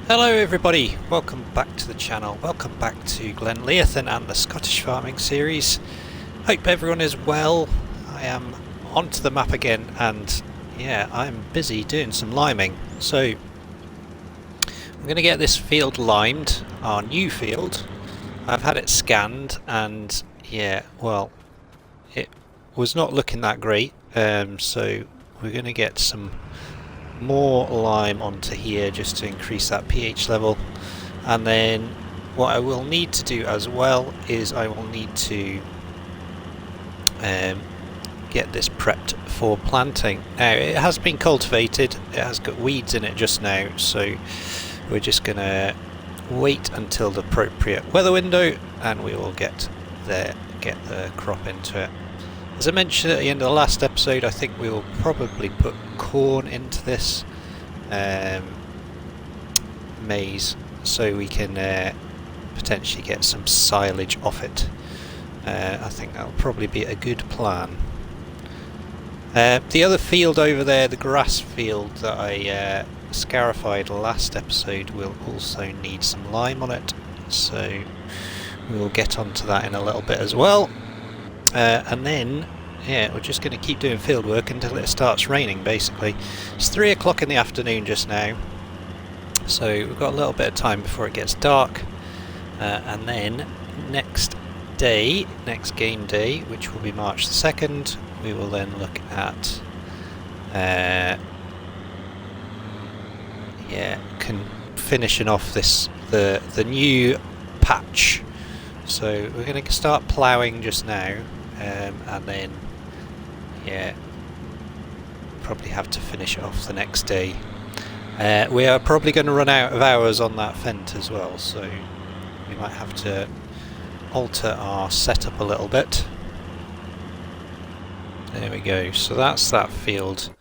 Hello everybody, welcome back to the channel, welcome back to Glenleathann and the Scottish farming series. Hope everyone is well. I am onto the map again and yeah, I'm busy doing some liming. So I'm going to get this field limed, our new field. I've had it scanned and yeah, well, it was not looking that great, so we're going to get some more lime onto here just to increase that pH level, and then what I will need to do as well is I will need to get this prepped for planting. Now it has been cultivated, it has got weeds in it just now, so we're just gonna wait until the appropriate weather window and we will get the crop into it. As I mentioned at the end of the last episode, I think we will probably put corn into this maize so we can potentially get some silage off it. I think that'll probably be a good plan. The other field over there, the grass field that I scarified last episode, will also need some lime on it, so we will get onto that in a little bit as well. And then, yeah, we're just going to keep doing field work until it starts raining, basically. It's 3 o'clock in the afternoon just now, so we've got a little bit of time before it gets dark. And then next game day, which will be March the 2nd, we will then look at finishing off the new patch. So we're going to start ploughing just now, and then yeah, probably have to finish it off the next day. We are probably going to run out of hours on that Fent as well, so we might have to alter our setup a little bit. There we go, so that's that field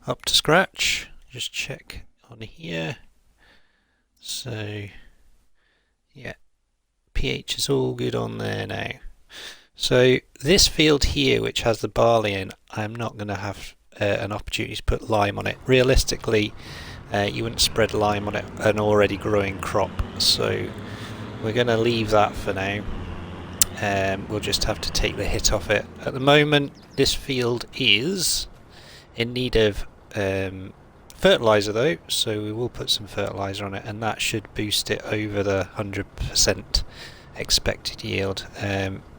up to scratch. Just check on here. So yeah, pH is all good on there now. So this field here, which has the barley in, I'm not going to have an opportunity to put lime on it. Realistically, you wouldn't spread lime on it, an already growing crop, so we're going to leave that for now. We'll just have to take the hit off it. At the moment, this field is in need of fertiliser though, so we will put some fertiliser on it, and that should boost it over the 100% expected yield.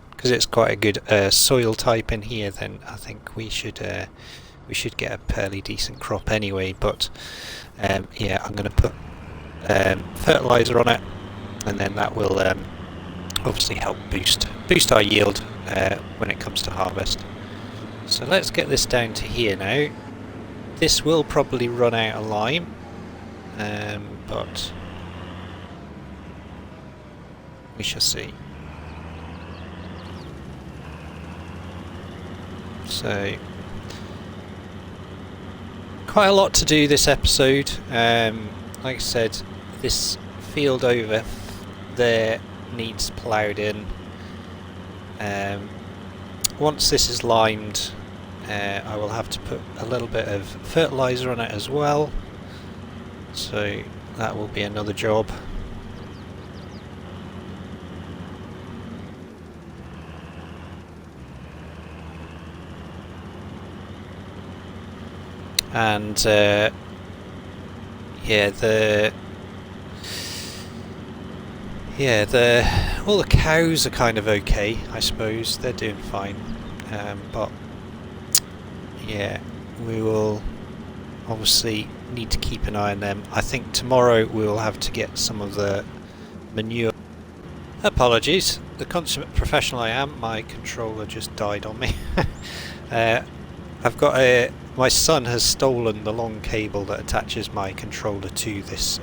Because it's quite a good soil type in here, then I think we should get a fairly decent crop anyway. But yeah, I'm going to put fertiliser on it, and then that will obviously help boost our yield when it comes to harvest. So let's get this down to here now. This will probably run out of lime, but we shall see. So quite a lot to do this episode. Like I said, this field over there needs ploughed in. Once this is limed, I will have to put a little bit of fertiliser on it as well, so that will be another job. And all the cows are kind of okay, I suppose. They're doing fine, but yeah, we will obviously need to keep an eye on them. I think tomorrow we will have to get some of the manure. Apologies, the consummate professional I am, my controller just died on me. My son has stolen the long cable that attaches my controller to this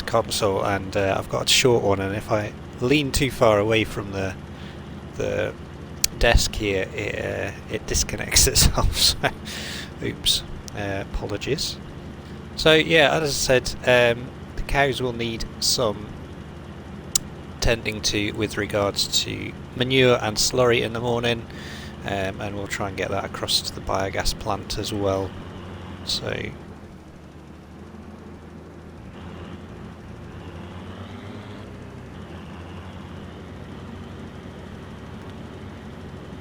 console, and I've got a short one, and if I lean too far away from the desk here, it disconnects itself. So, oops, apologies. So yeah, as I said, the cows will need some tending to with regards to manure and slurry in the morning. And we'll try and get that across to the biogas plant as well. So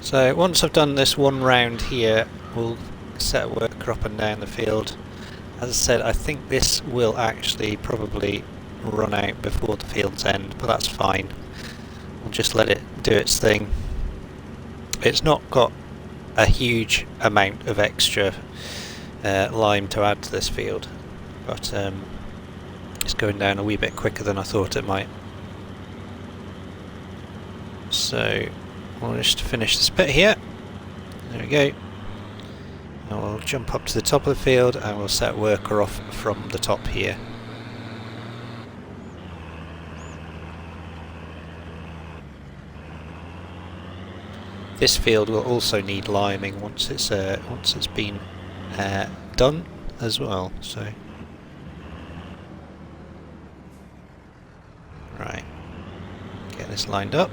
So once I've done this one round here, we'll set a worker up and down the field. As I said, I think this will actually probably run out before the field's end, but that's fine. We'll just let it do its thing. It's not got a huge amount of extra lime to add to this field, but it's going down a wee bit quicker than I thought it might. So we'll just finish this bit here. There we go. And we'll jump up to the top of the field and we'll set worker off from the top here. This field will also need liming once it's been done as well. So right, get this lined up.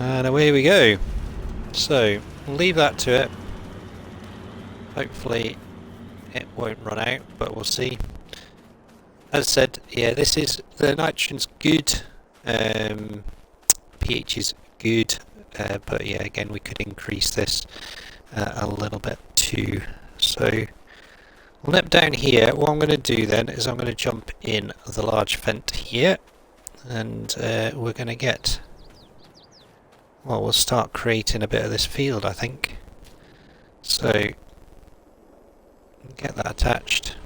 And away we go. So we'll leave that to it. Hopefully it won't run out, but we'll see. As I said, yeah, this is, the nitrogen's good, pH is good, but yeah, again we could increase this a little bit too. So we'll nip down here. What I'm going to do then is I'm going to jump in the large fent here, and we're going to get, well, we'll start creating a bit of this field, I think. So get that attached.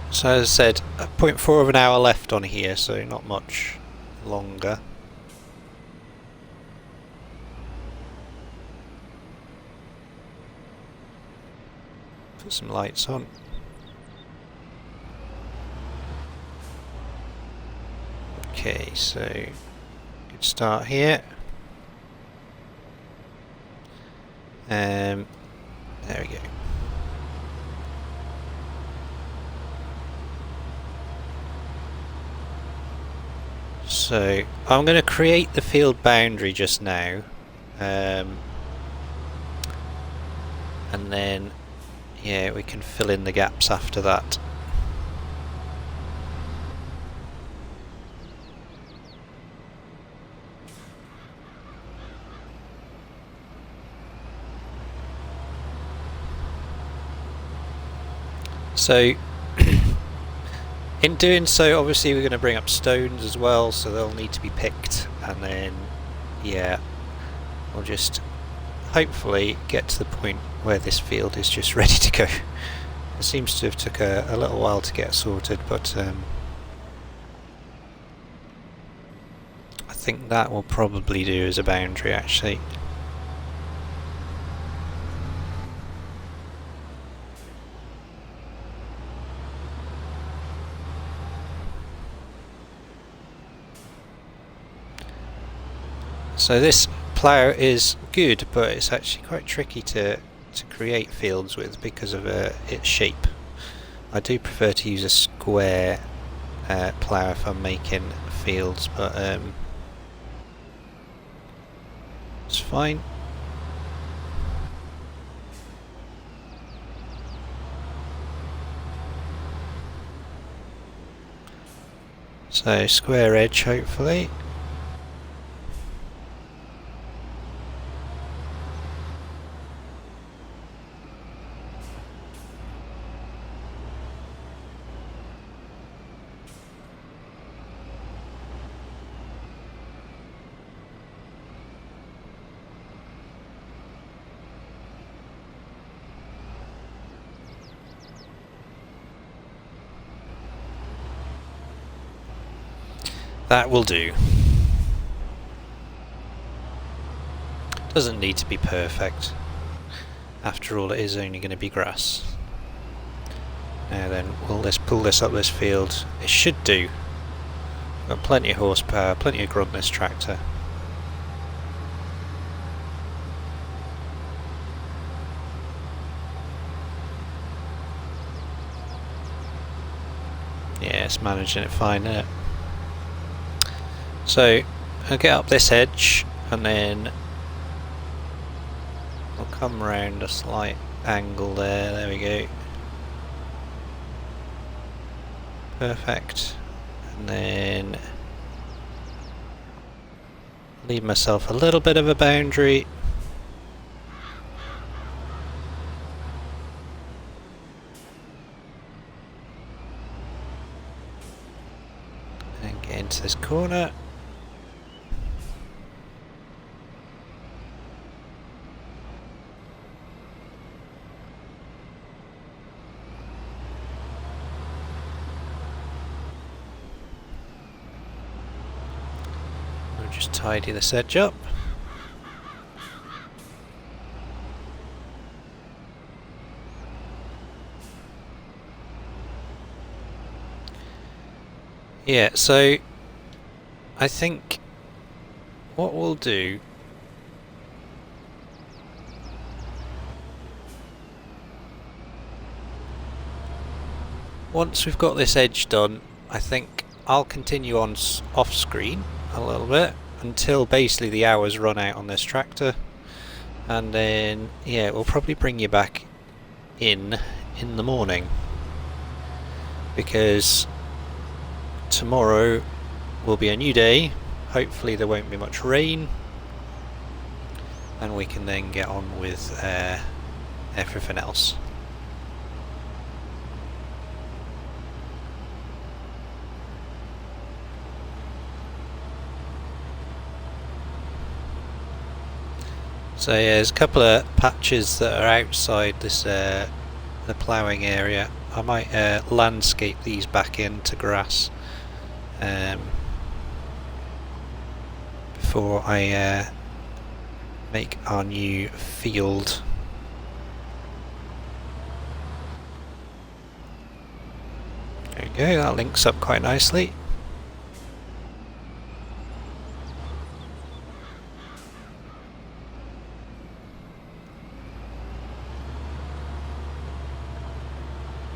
So as I said, 0.4 of an hour left on here, so not much longer. Put some lights on. Okay, so good start here. There we go. So I'm going to create the field boundary just now, and then yeah, we can fill in the gaps after that. So in doing so, obviously we're going to bring up stones as well, so they'll need to be picked, and then yeah, we'll just hopefully get to the point where this field is just ready to go. It seems to have took a little while to get sorted, but I think that will probably do as a boundary actually. So this plough is good, but it's actually quite tricky to create fields with because of its shape. I do prefer to use a square plough if I'm making fields, but it's fine. So square edge hopefully. That will do. Doesn't need to be perfect. After all, it is only going to be grass. Now then, we'll just pull this up this field. It should do. Got plenty of horsepower, plenty of grunt this tractor. Yeah, it's managing it fine, isn't it? So I'll get up this edge and then We'll come round a slight angle there we go. Perfect. And then leave myself a little bit of a boundary. And get into this corner. Just tidy this edge up. Yeah, so I think what we'll do once we've got this edge done, I think I'll continue on off screen a little bit until basically the hours run out on this tractor, and then yeah, we'll probably bring you back in the morning, because tomorrow will be a new day. Hopefully there won't be much rain, and we can then get on with everything else. So yeah, there's a couple of patches that are outside this the ploughing area. I might landscape these back into grass before I make our new field. There we go, that links up quite nicely.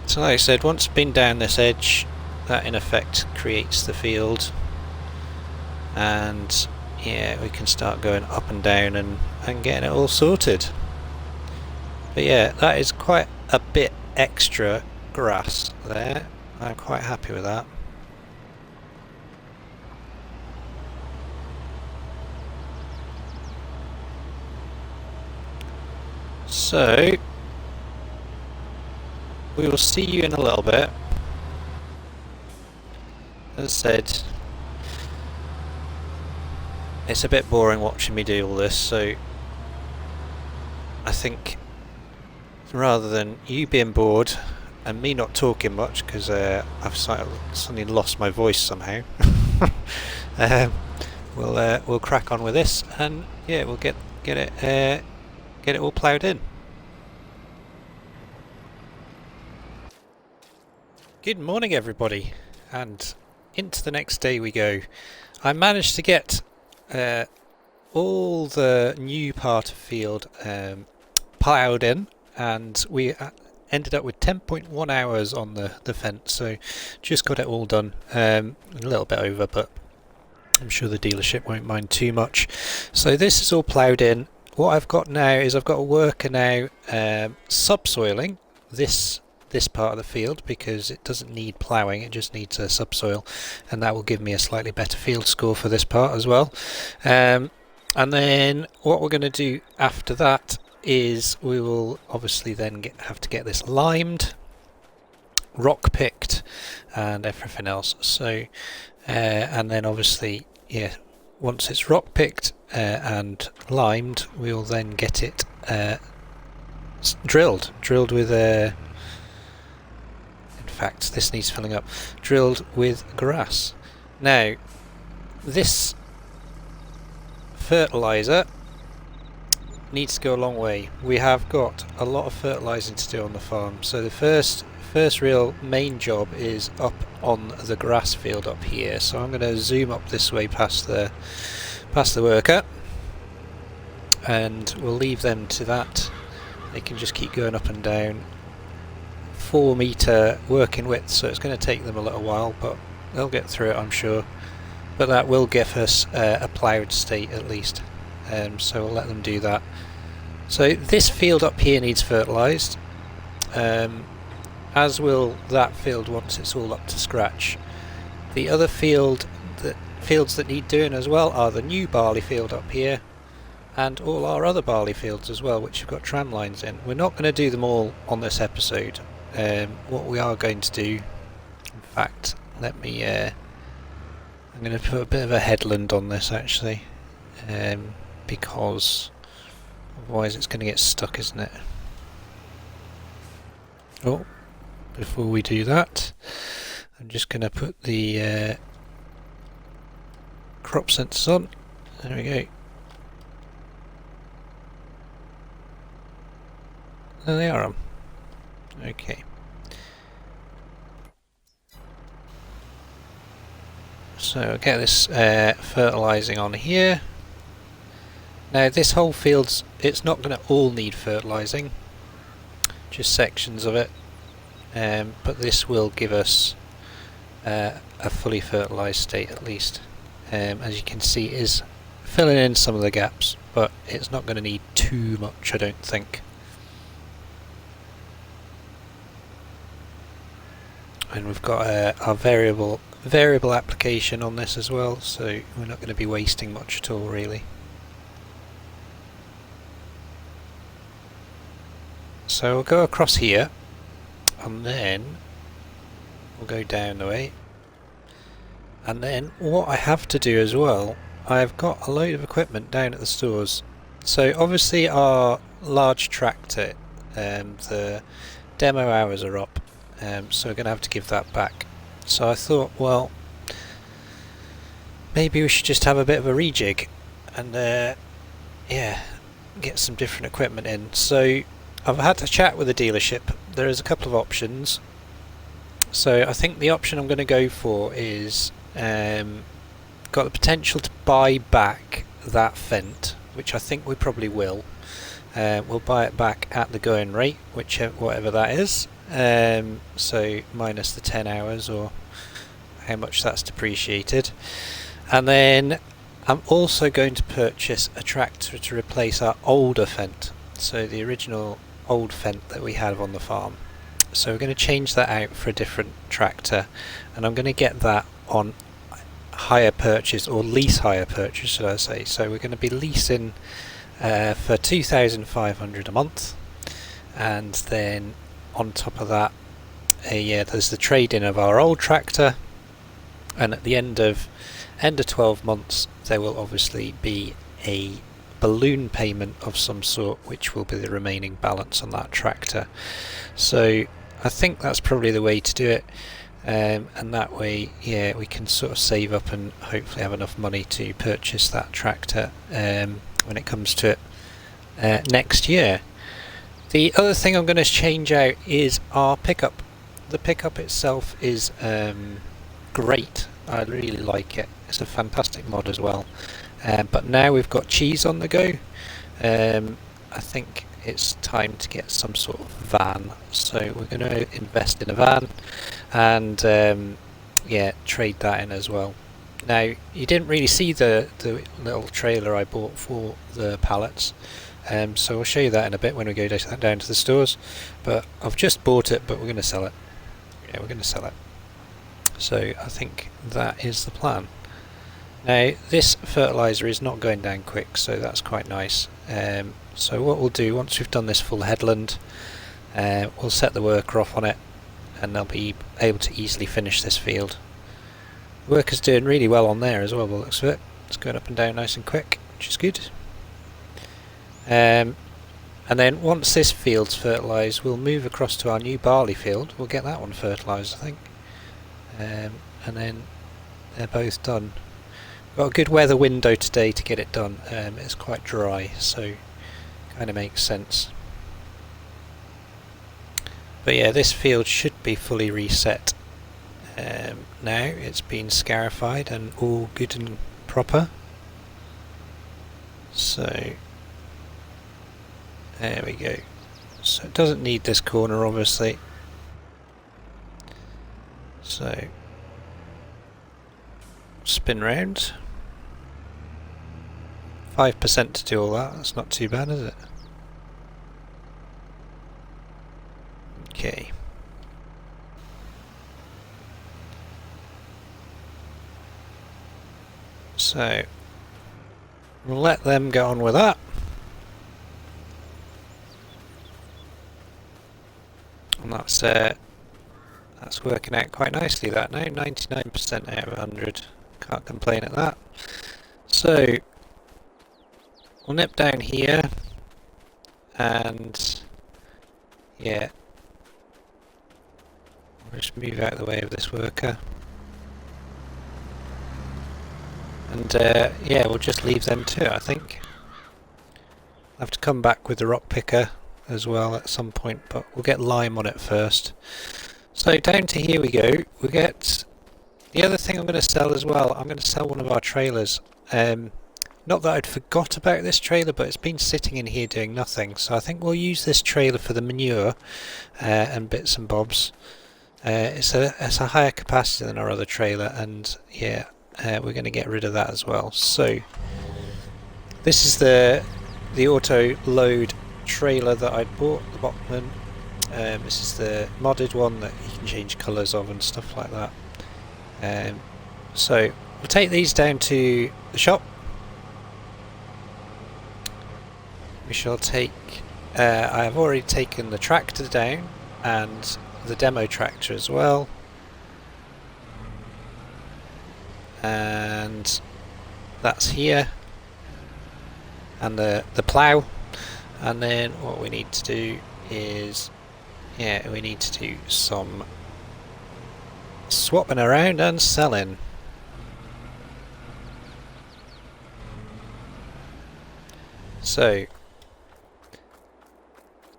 So like I said, once I've been down this edge, that in effect creates the field, and yeah, we can start going up and down and getting it all sorted. But yeah, that is quite a bit extra grass there. I'm quite happy with that. So we will see you in a little bit. As I said, it's a bit boring watching me do all this, so I think rather than you being bored and me not talking much, because I've suddenly lost my voice somehow, we'll crack on with this, and yeah, we'll get it all ploughed in. Good morning everybody, and into the next day we go. I managed to get all the new part of field ploughed in, and we ended up with 10.1 hours on the fence, so just got it all done. A little bit over, but I'm sure the dealership won't mind too much. So this is all ploughed in. What I've got now is I've got a worker now subsoiling this part of the field, because it doesn't need ploughing, it just needs a subsoil, and that will give me a slightly better field score for this part as well. And then what we're going to do after that is we will obviously then have to get this limed, rock picked, and everything else. So and then obviously, yeah, once it's rock picked and limed, we'll then get it drilled with a in fact, this needs filling up, drilled with grass. Now, this fertiliser needs to go a long way. We have got a lot of fertilising to do on the farm, so the first real main job is up on the grass field up here. So I'm going to zoom up this way past the worker, and we'll leave them to that. They can just keep going up and down. 4 metre working width, so it's going to take them a little while, but they'll get through it, I'm sure. But that will give us a ploughed state at least, so we'll let them do that. So this field up here needs fertilised, as will that field once it's all up to scratch. The other fields that need doing as well are the new barley field up here and all our other barley fields as well, which have got tram lines in. We're not going to do them all on this episode. What we are going to do, in fact, let me I'm going to put a bit of a headland on this actually, because otherwise it's going to get stuck, isn't it? Oh, before we do that, I'm just going to put the crop sensors on. There we go. There they are on. Okay. So I'll get this fertilising on here. Now this whole field's, it's not going to all need fertilising, just sections of it, but this will give us a fully fertilised state at least. As you can see, it is filling in some of the gaps, but it's not going to need too much, I don't think. And we've got our variable application on this as well, so we're not going to be wasting much at all really. So we'll go across here and then we'll go down the way, and then what I have to do as well, I've got a load of equipment down at the stores. So obviously our large tractor, the demo hours are up, so we're going to have to give that back. So I thought, well, maybe we should just have a bit of a rejig and yeah, get some different equipment in. So I've had to chat with the dealership. There is a couple of options. So I think the option I'm going to go for is got the potential to buy back that Fendt, which I think we probably will. We'll buy it back at the going rate, whatever that is. So minus the 10 hours or how much that's depreciated. And then I'm also going to purchase a tractor to replace our older Fendt, so the original old Fendt that we have on the farm. So we're going to change that out for a different tractor, and I'm going to get that on hire purchase, or lease hire purchase should I say. So we're going to be leasing for $2,500 a month, and then on top of that there's the trade-in of our old tractor, and at the end of 12 months there will obviously be a balloon payment of some sort, which will be the remaining balance on that tractor. So I think that's probably the way to do it, and that way, yeah, we can sort of save up and hopefully have enough money to purchase that tractor when it comes to it next year. The other thing I'm going to change out is our pickup. The pickup itself is great. I really like it. It's a fantastic mod as well. But now we've got cheese on the go, I think it's time to get some sort of van. So we're going to invest in a van and yeah, trade that in as well. Now you didn't really see the little trailer I bought for the pallets, so I'll show you that in a bit when we go down to the stores. But I've just bought it, but we're going to sell it. Yeah, we're going to sell it. So I think that is the plan. Now this fertiliser is not going down quick, so that's quite nice. So what we'll do, once we've done this full headland, we'll set the worker off on it, and they'll be able to easily finish this field. The worker's doing really well on there as well, by the looks of it. It's going up and down nice and quick, which is good. And then once this field's fertilised, we'll move across to our new barley field. We'll get that one fertilised, I think. And then they're both done. Got a good weather window today to get it done. It's quite dry, so kind of makes sense. But yeah, this field should be fully reset now. It's been scarified and all good and proper. So there we go. So it doesn't need this corner obviously. So spin round. 5% to do all that, that's not too bad, is it? Okay. So we'll let them get on with that. And that's working out quite nicely that now, 99% out of 100. Can't complain at that. So we'll nip down here and yeah, I'll just move out of the way of this worker. And yeah, we'll just leave them to it, I think. I'll have to come back with the rock picker as well at some point, but we'll get lime on it first. So down to here we go. We get the other thing I'm going to sell as well. I'm going to sell one of our trailers. Not that I'd forgot about this trailer, but it's been sitting in here doing nothing. So I think we'll use this trailer for the manure and bits and bobs. It's a higher capacity than our other trailer, and yeah, we're going to get rid of that as well. So this is the auto load trailer that I bought, the Bachmann. This is the modded one that you can change colours of and stuff like that. So we'll take these down to the shop. We shall take, I have already taken the tractor down and the demo tractor as well. And that's here. And the plough. And then what we need to do is, yeah, we need to do some swapping around and selling. So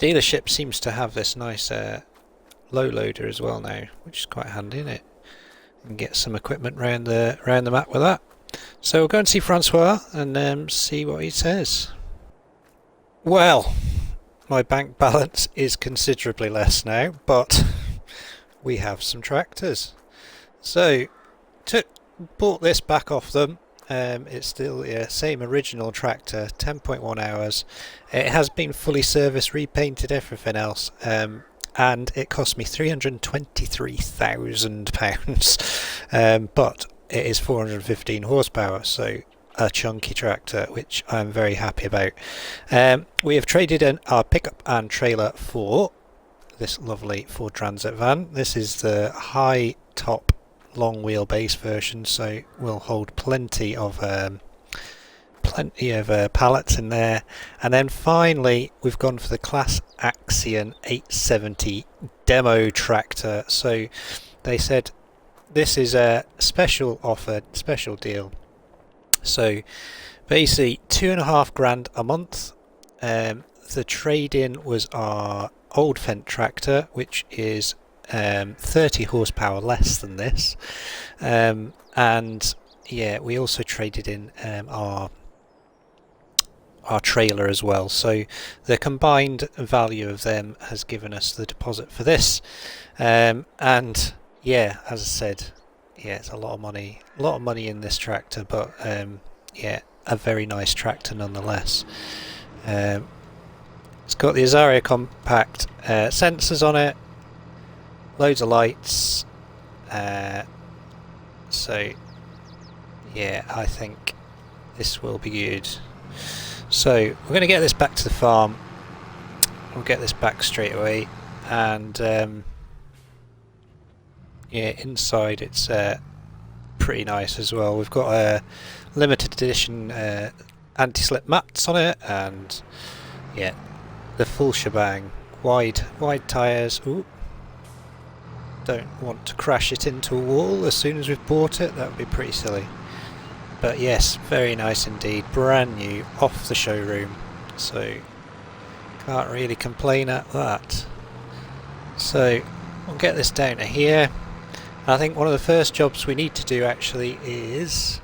dealership seems to have this nice low loader as well now, which is quite handy, isn't it? And get some equipment round the map with that. So we'll go and see Francois and see what he says. Well, my bank balance is considerably less now, but we have some tractors. So bought this back off them. It's still the same original tractor, 10.1 hours. It has been fully serviced, repainted, everything else, and it cost me £323,000. But it is 415 horsepower, so a chunky tractor, which I'm very happy about. We have traded in our pickup and trailer for this lovely Ford Transit van. This is the high top long wheelbase version, so will hold plenty of pallets in there. And then finally we've gone for the Class Axion 870 demo tractor. So they said this is a special offer, special deal. So basically £2,500 a month. The trade-in was our old Fendt tractor, which is 30 horsepower less than this, and yeah, we also traded in our trailer as well, so the combined value of them has given us the deposit for this, and yeah, as I said, yeah, it's a lot of money in this tractor, but yeah, a very nice tractor nonetheless. It's got the Azaria compact sensors on it, loads of lights, so yeah, I think this will be good. So we're going to get this back to the farm. We'll get this back straight away, and yeah, inside it's pretty nice as well. We've got a limited edition anti-slip mats on it, and yeah, the full shebang. Wide tyres. Ooh. Don't want to crash it into a wall as soon as we've bought it, that would be pretty silly. But yes, very nice indeed, brand new, off the showroom, so can't really complain at that. So we'll get this down to here. I think one of the first jobs we need to do actually is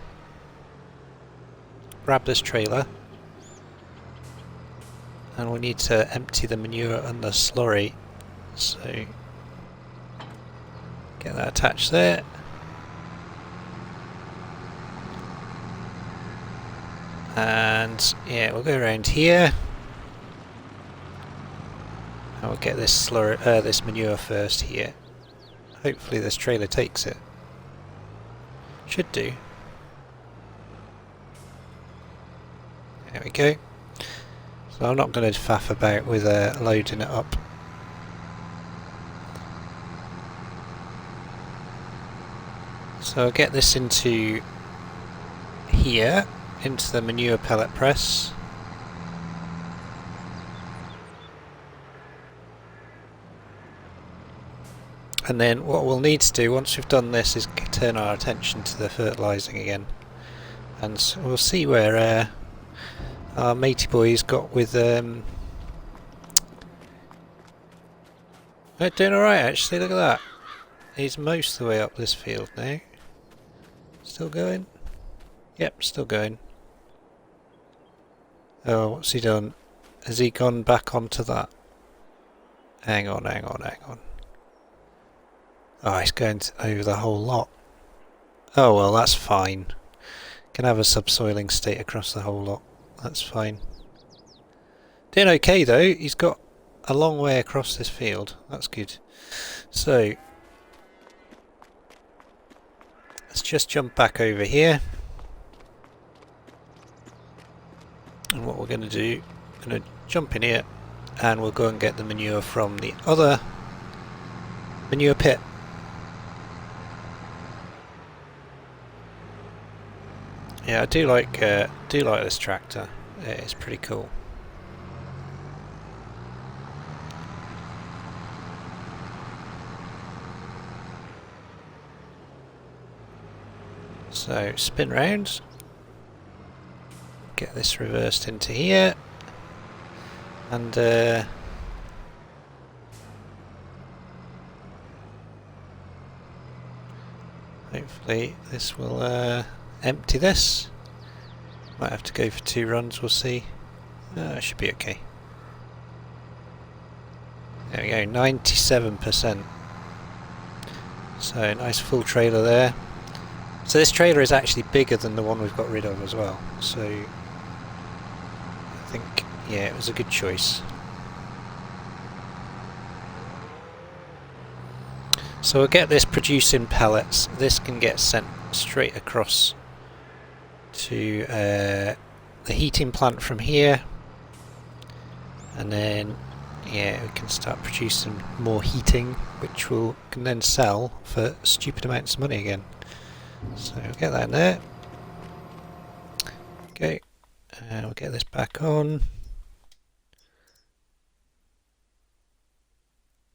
grab this trailer, and we need to empty the manure and the slurry, so get that attached there. And yeah, we'll go around here And we'll get this this manure first here. Hopefully this trailer takes it. Should do. There we go. So I'm not going to faff about with loading it up. So I'll get this into here, into the manure pellet press. And then what we'll need to do once we've done this is turn our attention to the fertilising again. And so we'll see where our matey boy's got with... They're doing alright actually, look at that. He's most of the way up this field now. Still going? Yep, still going. Oh, what's he done? Has he gone back onto that? Hang on. Oh, he's going over the whole lot. Oh well, that's fine. Can have a subsoiling state across the whole lot. That's fine. Doing okay though. He's got a long way across this field. That's good. So let's just jump back over here. And what we're going to do, we're going to jump in here and we'll go and get the manure from the other manure pit. Yeah, I do like this tractor. It's pretty cool. So spin round, get this reversed into here, and hopefully this will empty this. Might have to go for 2 runs, we'll see. Should be okay. There we go, 97%. So nice full trailer there. So this trailer is actually bigger than the one we've got rid of as well. So I think, yeah, it was a good choice. So we'll get this producing pellets. This can get sent straight across to the heating plant from here, and then yeah, we can start producing more heating, which we can then sell for stupid amounts of money again. So we'll get that in there. Okay, and we'll get this back on.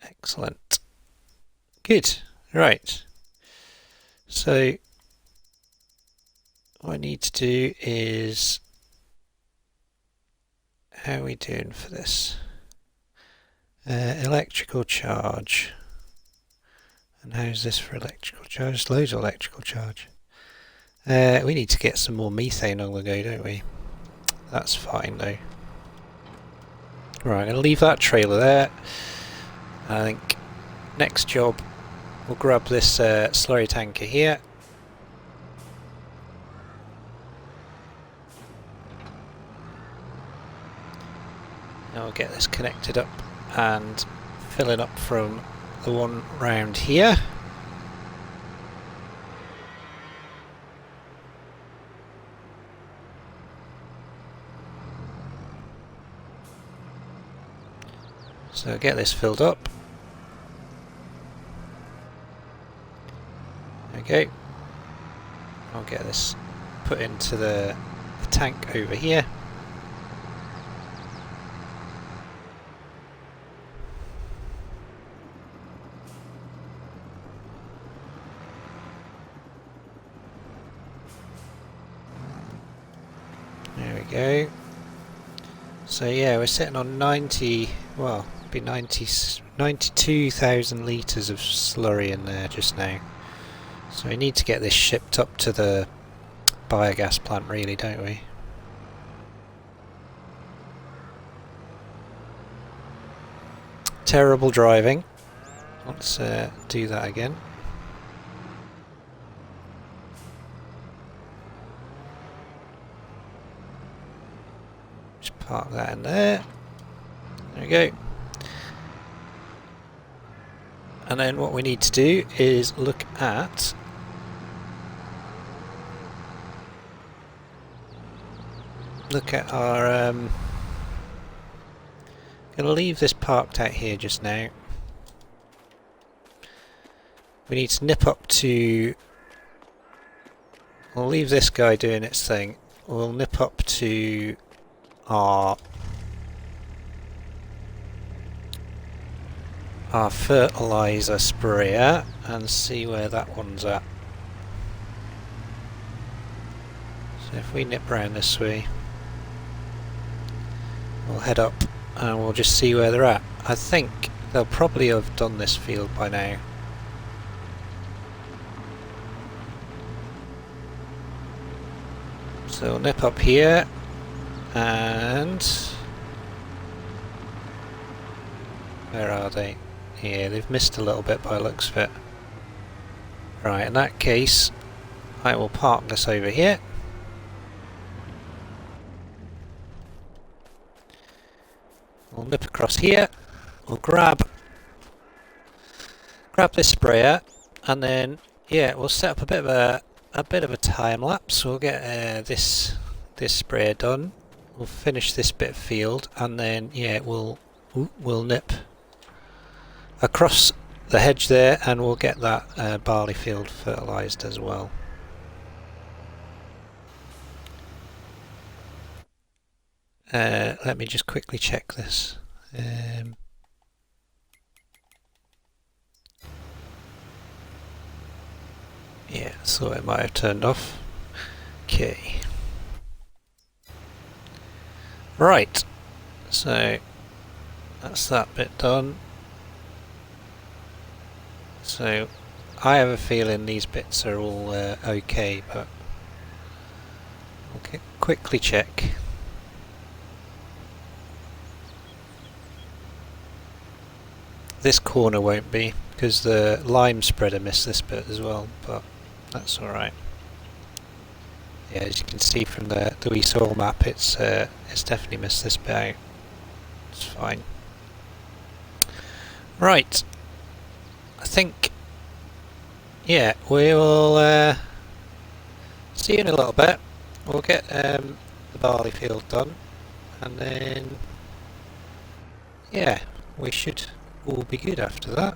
Excellent. Good. Right. So what I need to do is, how are we doing for this? Electrical charge. And how's this for electrical charge? Loads of electrical charge. We need to get some more methane on the go, don't we? That's fine though. Right, I'm going to leave that trailer there. I think next job we'll grab this slurry tanker here. Now we'll get this connected up and fill it up from the one round here. So get this filled up. Okay. I'll get this put into the tank over here. There we go. So yeah, we're sitting on 90, well, be 92,000 litres of slurry in there just now. So we need to get this shipped up to the biogas plant really, don't we? Terrible driving. Let's do that again. Just park that in there. There we go. And then what we need to do is look at our gonna leave this parked out here just now. We need to nip up to, we'll leave this guy doing its thing. We'll nip up to our fertilizer sprayer and see where that one's at. So if we nip round this way, we'll head up and we'll just see where they're at. I think they'll probably have done this field by now. So we'll nip up here and where are they? Yeah, they've missed a little bit by the looks of it. Right, in that case I will park this over here. We'll nip across here, we'll grab this sprayer, and then yeah, we'll set up a bit of a time lapse. We'll get this sprayer done. We'll finish this bit of field, and then yeah, we'll nip across the hedge there, and we'll get that barley field fertilised as well. Let me just quickly check this. Yeah, so it might have turned off. Okay. Right, so that's that bit done. So I have a feeling these bits are all okay, but we'll quickly check. This corner won't be, because the lime spreader missed this bit as well, but that's alright. Yeah, as you can see from the wee soil map, it's definitely missed this bit out. It's fine. Right, I think, yeah, we will see you in a little bit. We'll get the barley field done, and then yeah, we should all be good after that.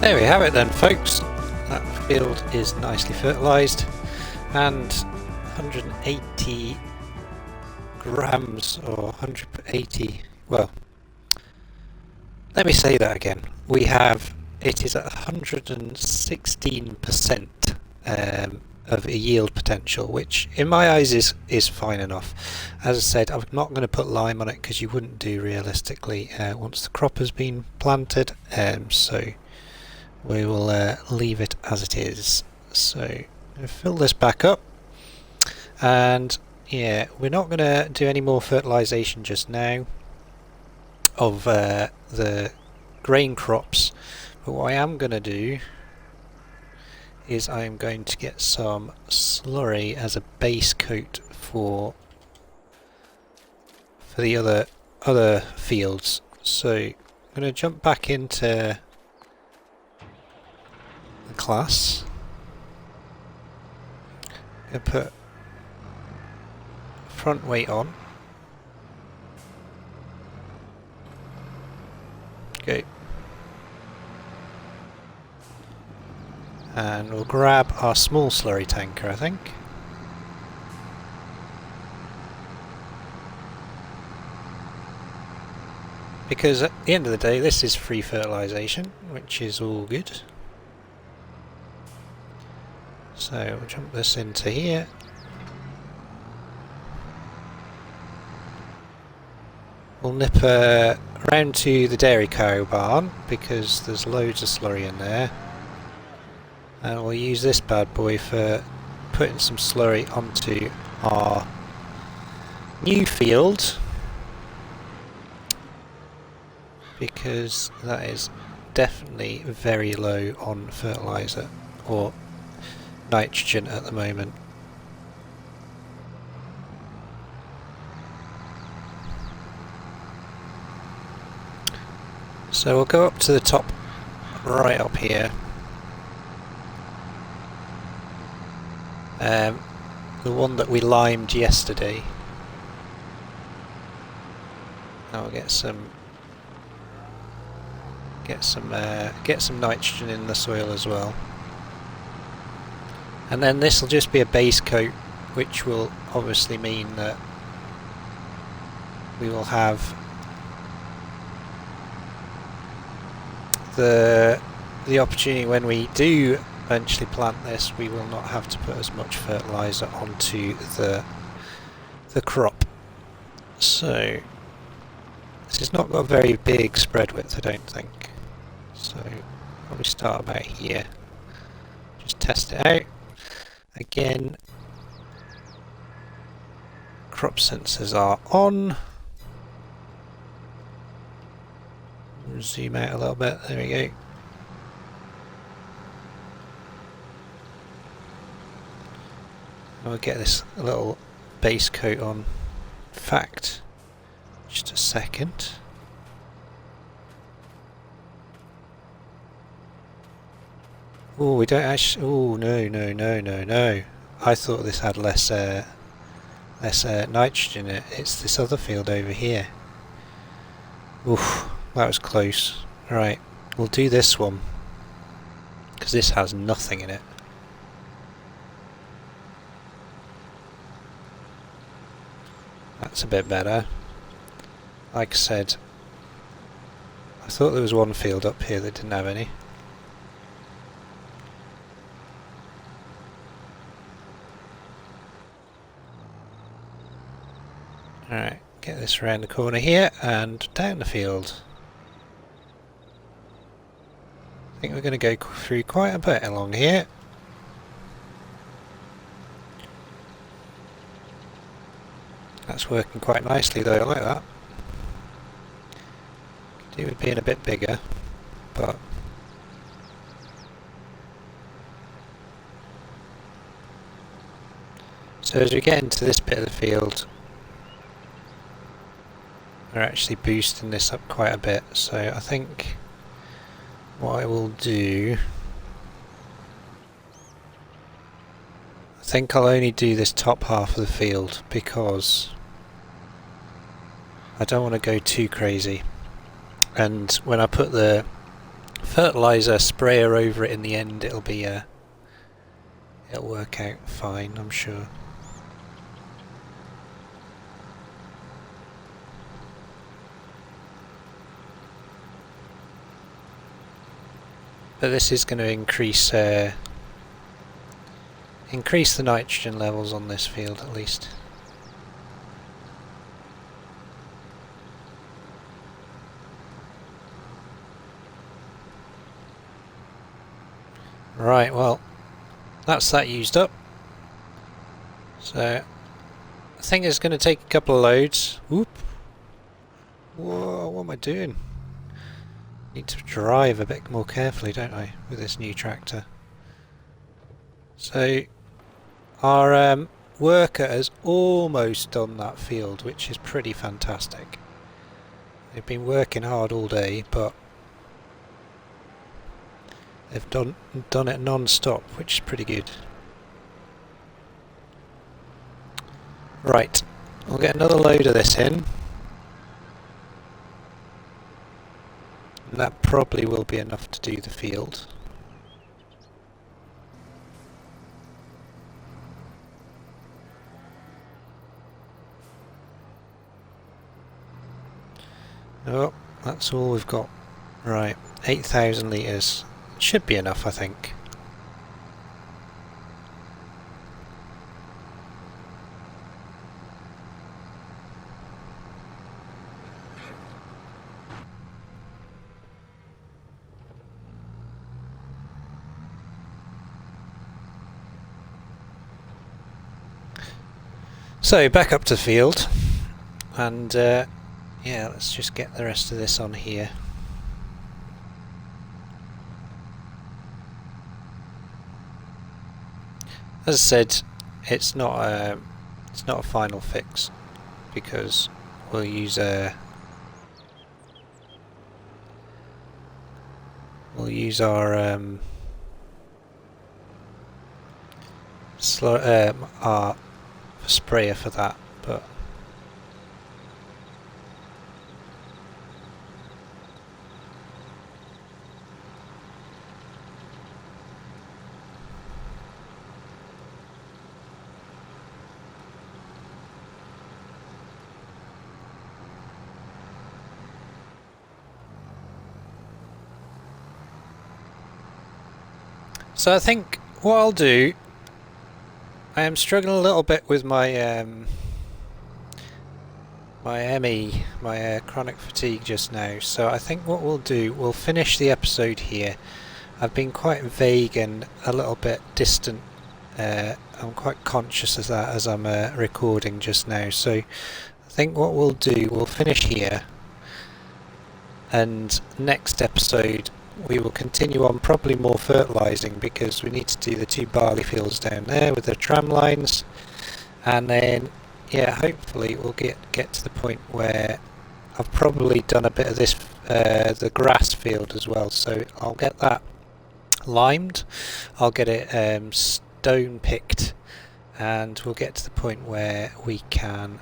There we have it then, folks. That field is nicely fertilised, and 180 grams or 180, well, let me say that again. It is at 116% of a yield potential, which in my eyes is fine enough. As I said, I'm not going to put lime on it because you wouldn't do realistically once the crop has been planted, so we will leave it as it is. So I'll fill this back up, and yeah, we're not going to do any more fertilisation just now of the grain crops, but what I am going to do is I'm going to get some slurry as a base coat for the other fields. So I'm going to jump back into the class. I'm going to put front weight on. Okay. And we'll grab our small slurry tanker, I think. Because at the end of the day, this is free fertilisation, which is all good. So we'll jump this into here. We'll nip around to the dairy cow barn because there's loads of slurry in there. And we'll use this bad boy for putting some slurry onto our new field, because that is definitely very low on fertiliser or nitrogen at the moment. So we'll go up to the top right up here. The one that we limed yesterday. Now we'll get some nitrogen in the soil as well. And then this will just be a base coat, which will obviously mean that we will have the opportunity when we do eventually plant this, we will not have to put as much fertiliser onto the crop. So this has not got a very big spread width, I don't think. So probably start about here. Just test it out. Again, crop sensors are on. Zoom out a little bit, there we go. I'll get this little base coat on. In fact, just a second. Oh, we don't actually. Oh, no. I thought this had less nitrogen in it. It's this other field over here. Oof, that was close. Right, we'll do this one because this has nothing in it. That's a bit better. Like I said, I thought there was one field up here that didn't have any. Alright, get this around the corner here and down the field. I think we're going to go through quite a bit along here. That's working quite nicely though, I like that. Could do with being a bit bigger, but so as we get into this bit of the field, we're actually boosting this up quite a bit, so I think what I will do, I think I'll only do this top half of the field because I don't want to go too crazy, and when I put the fertilizer sprayer over it in the end, it'll be it'll work out fine, I'm sure. But this is going to increase the nitrogen levels on this field at least. Right, well, that's that used up. So I think it's going to take a couple of loads. Whoop! Whoa, what am I doing? Need to drive a bit more carefully, don't I, with this new tractor. So our worker has almost done that field, which is pretty fantastic. They've been working hard all day, but they've done it non-stop, which is pretty good. Right, we'll get another load of this in. And that probably will be enough to do the field. Oh, that's all we've got. Right, 8,000 litres. Should be enough, I think. So back up to the field, and yeah, let's just get the rest of this on here. As I said, it's not a final fix, because we'll use our sprayer for that, but so I think what I'll do, I am struggling a little bit with my my ME, my chronic fatigue just now, so I think what we'll do, we'll finish the episode here. I've been quite vague and a little bit distant. I'm quite conscious of that as I'm recording just now, so I think what we'll do, we'll finish here, and next episode we will continue on probably more fertilising, because we need to do the 2 barley fields down there with the tram lines, and then yeah, hopefully we'll get to the point where I've probably done a bit of this the grass field as well, so I'll get that limed, I'll get it stone picked, and we'll get to the point where we can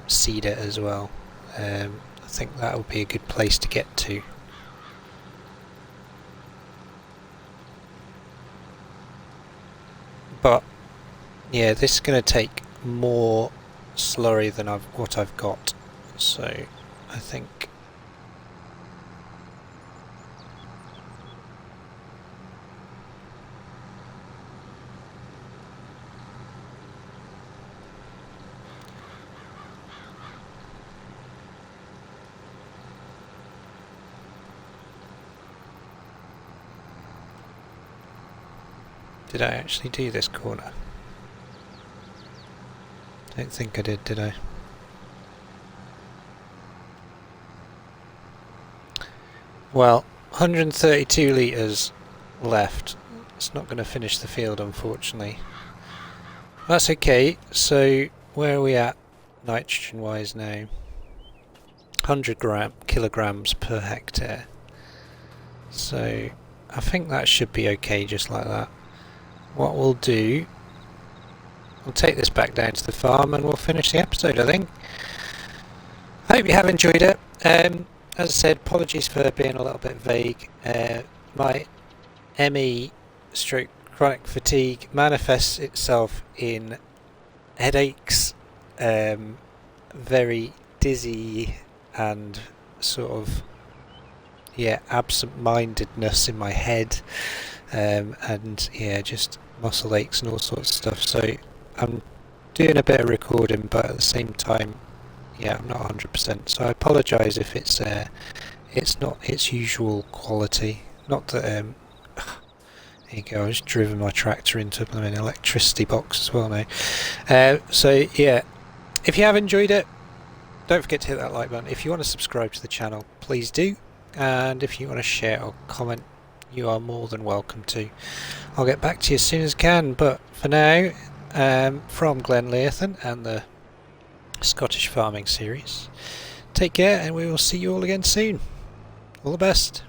seed it as well. I think that would be a good place to get to. But yeah, this is going to take more slurry than what I've got, so I think did I actually do this corner? Don't think I did I? Well, 132 litres left. It's not going to finish the field, unfortunately. That's okay. So where are we at nitrogen wise now? 100 kilograms per hectare. So I think that should be okay just like that. What we'll do, we'll take this back down to the farm and we'll finish the episode, I think. I hope you have enjoyed it. as I said, apologies for being a little bit vague. My ME stroke chronic fatigue manifests itself in headaches, very dizzy and sort of absent-mindedness in my head, and just muscle aches and all sorts of stuff. So I'm doing a bit of recording, but at the same time, I'm not 100%. So I apologise if it's not its usual quality. Not that there you go. I just driven my tractor into an electricity box as well now. So yeah, if you have enjoyed it, don't forget to hit that like button. If you want to subscribe to the channel, please do. And if you want to share or comment, you are more than welcome to. I'll get back to you as soon as I can, but for now, from Glenleathann and the Scottish Farming series, take care and we will see you all again soon. All the best.